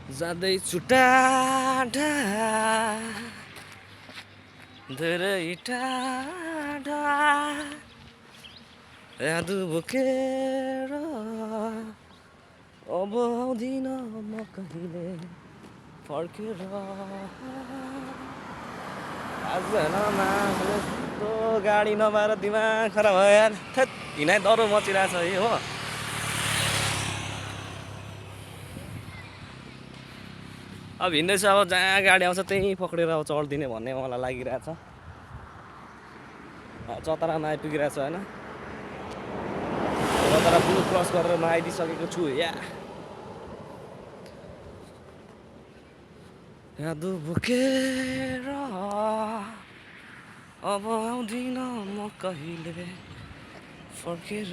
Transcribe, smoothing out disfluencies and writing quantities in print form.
जाँदैछु टाढा धेरै टाढा याद बोकेर अब आउँदिन म कहिले फर्केर आज तो गाडी नभएर दिमाग खराब भयो यार थेत हिँडाइ डह्रो मचिरहेछ है हो अब हिँड्दैछु अब जहाँ गाडी आउँछ त्यहीँ पक्रेर अब चढ्दिने भन्ने मलाई लागिरहेछ चतरामा आइपुगिरहेछ होइन चतरा पुल क्रस गरेर म आइदिइसकेको छु या याद बोकेर अब आउँदिन म कहिले फर्केर